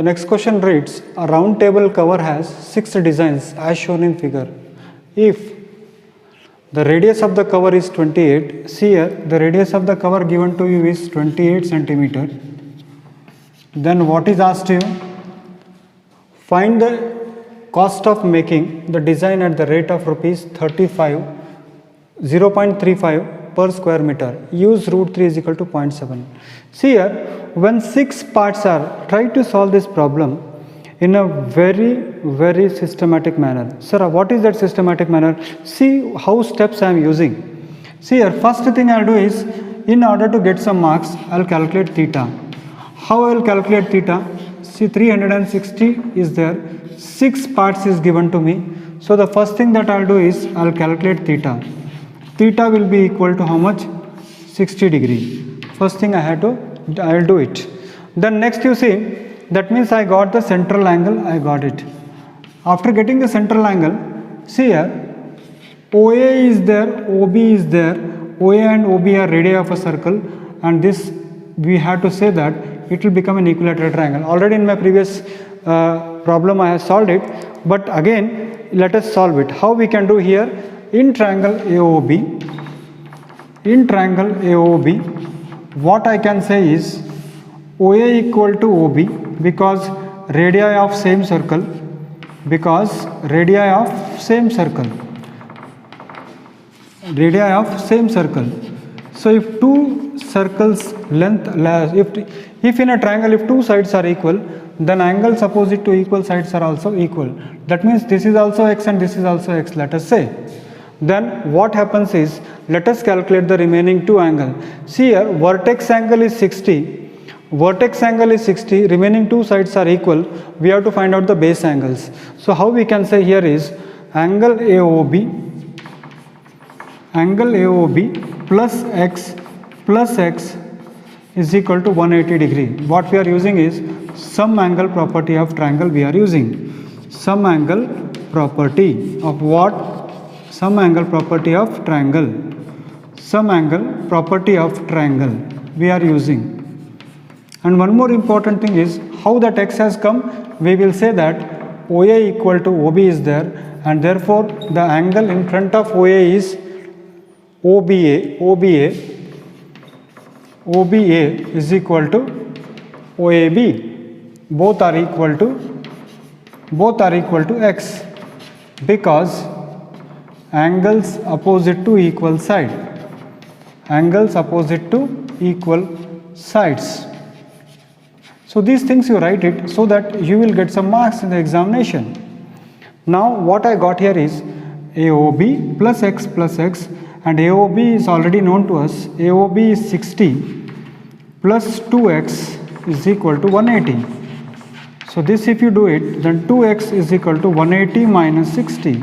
The next question reads, a round table cover has 6 designs as shown in figure. If the radius of the cover is 28, see here the radius of the cover given to you is 28 centimeter. Then what is asked you? Find the cost of making the design at the rate of rupees 0.35 per square meter. Use root 3 is equal to 0.7. See here, when 6 parts are, try to solve this problem in a very systematic manner. Sir, what is that systematic manner? See how steps I am using. See here, first thing I will do is, in order to get some marks, I will calculate theta. How I will calculate theta? See, 360 is there, 6 parts is given to me. So the first thing that I will do is, I will calculate theta. Theta will be equal to how much? 60 degree. First thing I will do it. Then next you see, that means I got the central angle, I got it. After getting the central angle, see here, OA is there, OB is there, OA and OB are radii of a circle, and this we have to say that it will become an equilateral triangle. Already in my previous problem I have solved it, but again let us solve it. How we can do here? In triangle AOB, what I can say is OA equal to OB, because radii of same circle, So if two circles length, if in a triangle if two sides are equal, then angles opposite to equal sides are also equal. That means this is also x and this is also x, let us say. Then what happens is, let us calculate the remaining two angles. See here, vertex angle is 60, remaining two sides are equal. We have to find out the base angles. So how we can say here is, angle AOB plus x is equal to 180 degree. What we are using is sum angle property of triangle we are using. Sum angle property of what? Sum angle property of triangle. Sum angle property of triangle we are using. And one more important thing is, how that x has come? We will say that OA equal to OB is there, and therefore the angle in front of OA is OBA is equal to OAB. Both are equal to x, because angles opposite to equal sides. So these things you write it so that you will get some marks in the examination. Now what I got here is AOB plus x, and AOB is already known to us. AOB is 60 plus 2x is equal to 180. So this if you do it, then 2x is equal to 180 minus 60,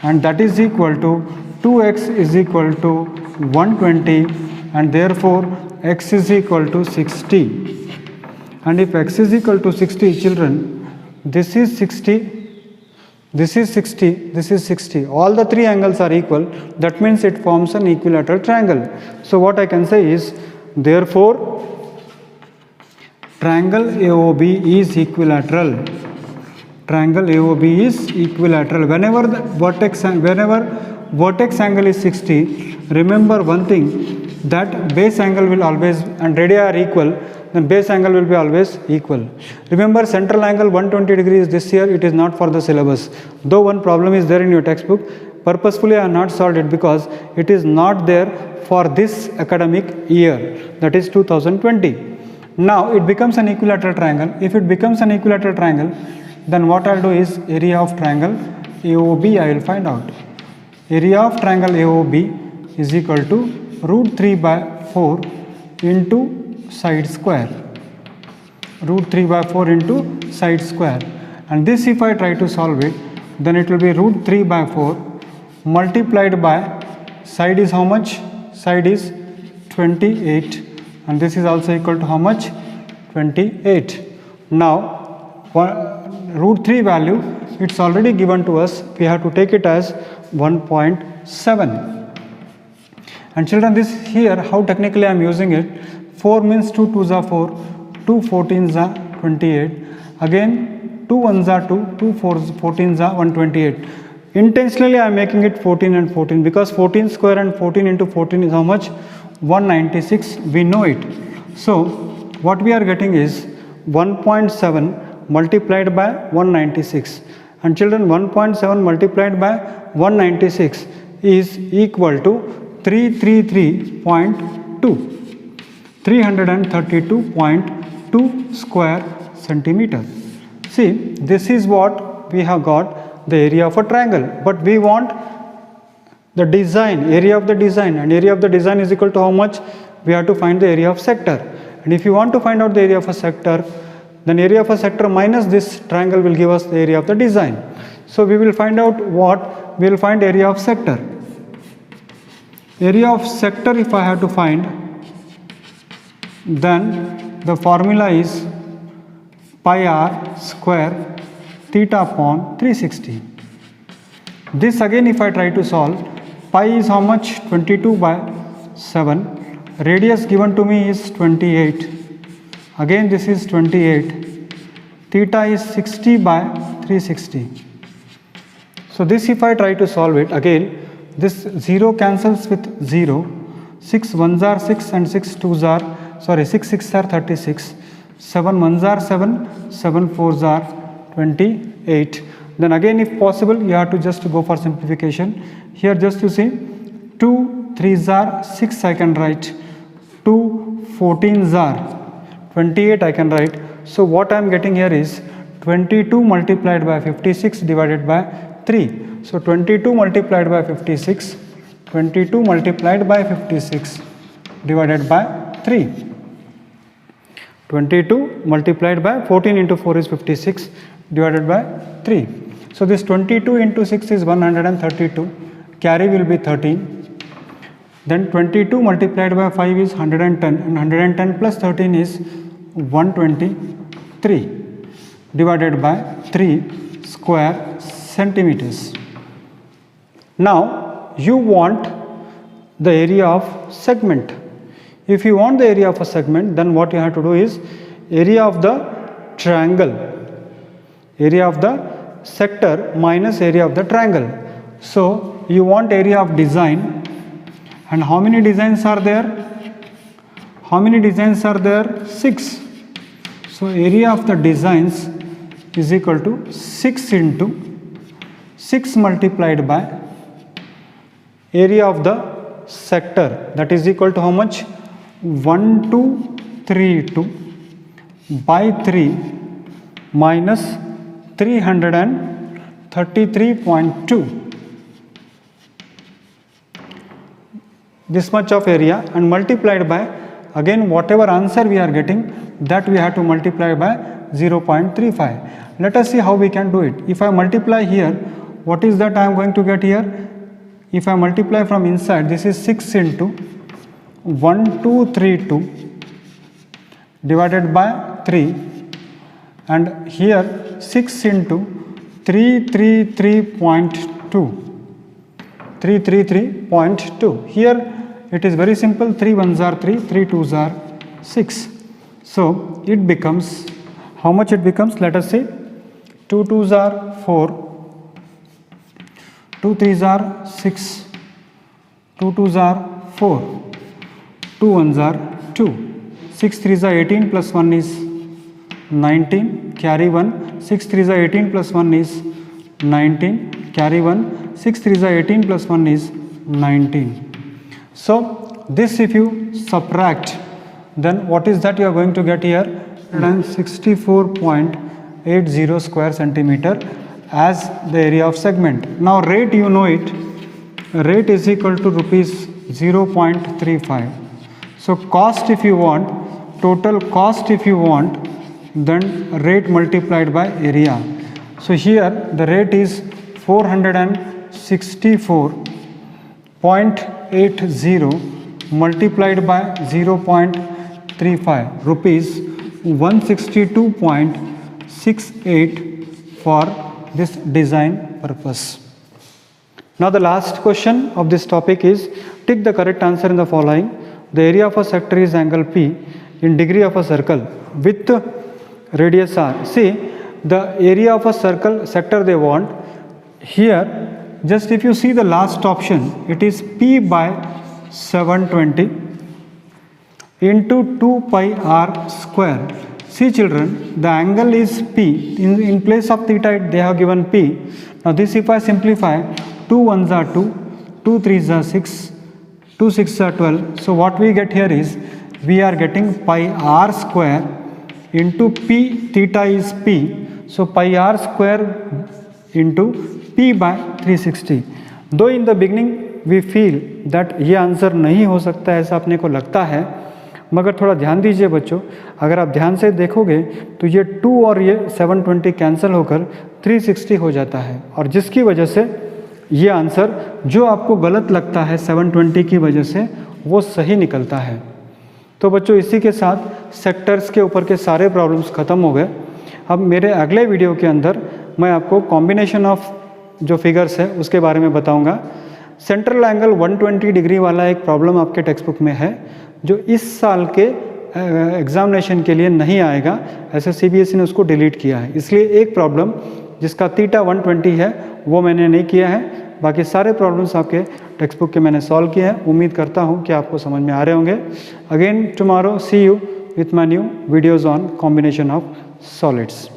and that is equal to 2x is equal to 120, and therefore x is equal to 60. And if x is equal to 60, children, this is 60, this is 60, this is 60. All the three angles are equal. That means it forms an equilateral triangle. So what I can say is, therefore, triangle AOB is equilateral. Whenever the vertex angle is 60, remember one thing, that base angle will always, and radii are equal, then base angle will be always equal. Remember, central angle 120 degrees this year, it is not for the syllabus. Though one problem is there in your textbook, purposefully I have not solved it because it is not there for this academic year, that is 2020. Now it becomes an equilateral triangle. If it becomes an equilateral triangle, then what I will do is area of triangle AOB I will find out. Area of triangle AOB is equal to root 3 by 4 into side square. Root 3 by 4 into side square. And this if I try to solve it, then it will be root 3 by 4 multiplied by, side is how much? Side is 28, and this is also equal to how much? 28. Now root 3 value, it's already given to us, we have to take it as 1.7. And children, this here, how technically I am using it, 4 means 2 2s are 4, 2 14s are 28, Again 2 ones are 2, 2 14s are 128. Intentionally I am making it 14 and 14 because 14 square and 14 into 14 is how much? 196. We know it. So what we are getting is 1.7 multiplied by 196. And children, 1.7 multiplied by 196 is equal to 333.2. 332.2 square centimeter. See, this is what we have got, the area of a triangle, but we want the design, area of the design, and area of the design is equal to how much? We have to find the area of sector. And if you want to find out the area of a sector, then area of a sector minus this triangle will give us the area of the design. So we will find out what? We will find area of sector. Area of sector, if I have to find, then the formula is pi r square theta upon 360. This again if I try to solve, pi is how much? 22 by 7. Radius given to me is 28. Again this is 28. Theta is 60 by 360. So this if I try to solve it, again this 0 cancels with 0. 6 ones are 6 and 6 twos are, 6 6s are 36. 7 ones are 7, 7 fours are 28. Then again if possible you have to just go for simplification. Here just to see, 2 3s are 6 I can write, 2 14s are 28 I can write. So what I am getting here is 22 multiplied by 56 divided by 3. So 22 multiplied by 56, 22 multiplied by 56 divided by 3. 22 multiplied by 14 into 4 is 56 divided by 3. So this 22 into 6 is 132, carry will be 13. Then 22 multiplied by 5 is 110 and 110 plus 13 is 123 divided by 3 square centimeters. Now you want the area of segment. If you want the area of a segment, then what you have to do is area of the triangle, area of the sector minus area of the triangle. So you want area of design, and how many designs are there? How many designs are there? 6. So area of the designs is equal to 6 into 6 multiplied by area of the sector, that is equal to how much? 1232 by 3 minus 333.2. This much of area, and multiplied by, again whatever answer we are getting, that we have to multiply by 0.35. Let us see how we can do it. If I multiply here, what is that I am going to get here? If I multiply from inside, this is 6 into 1232 divided by 3, and here 6 into 333.2. 333.2. Here it is very simple, 3 ones are 3, 3 twos are 6. So it becomes, how much it becomes? Let us say 2 twos are 4, 2 threes are 6, 2 twos are 4, 2 ones are 2, 6 threes are 18 plus 1 is 19, carry 1, 6 threes are 18 plus 1 is 19, carry 1, 6 threes are 18 plus 1 is 19. So this if you subtract, then what is that you are going to get here? 164.80 square centimeter as the area of segment. Now rate, you know it, rate is equal to rupees 0.35. So cost if you want, total cost if you want, then rate multiplied by area. So here the rate is 464.80 multiplied by 0.35, rupees 162.68 for this design purpose. Now the last question of this topic is, tick the correct answer in the following. The area of a sector is angle P in degree of a circle with radius r. See, the area of a circle sector they want here, just if you see the last option, it is p by 720 into 2 pi r square. See children, the angle is p. In place of theta they have given p. Now this if I simplify, 2 1s are 2, 2 3s are 6, 2 6s are 12. So what we get here is, we are getting pi r square into p, theta is p. So pi r square into p by 360. Though in the beginning we feel that ये answer नहीं हो सकता है, ऐसा अपने को लगता है, मगर थोड़ा ध्यान दीजिए बच्चों, अगर आप ध्यान से देखोगे तो ये 2 और ये 720 कैंसिल होकर 360 हो जाता है, और जिसकी वजह से ये आंसर जो आपको गलत लगता है 720 की वजह से, वो सही निकलता है। तो बच्चों इसी के साथ सेक्टर्स के ऊपर के सारे प्रॉब्लम्स ख़त्म हो गए। अब मेरे अगले वीडियो के अंदर मैं आपको कॉम्बिनेशन ऑफ जो फिगर्स है उसके बारे में बताऊंगा। सेंट्रल एंगल 120 डिग्री वाला एक प्रॉब्लम आपके टेक्स्ट बुक में है, जो इस साल के एग्जामिनेशन के लिए नहीं आएगा, ऐसे CBSE ने उसको डिलीट किया है। इसलिए एक प्रॉब्लम जिसका थीटा 120 है वो मैंने नहीं किया है, बाकी सारे प्रॉब्लम्स आपके टेक्स्ट बुक के मैंने सॉल्व किए हैं। उम्मीद करता हूँ कि आपको समझ में आ रहे होंगे। Again tomorrow see you with my new videos on combination of solids.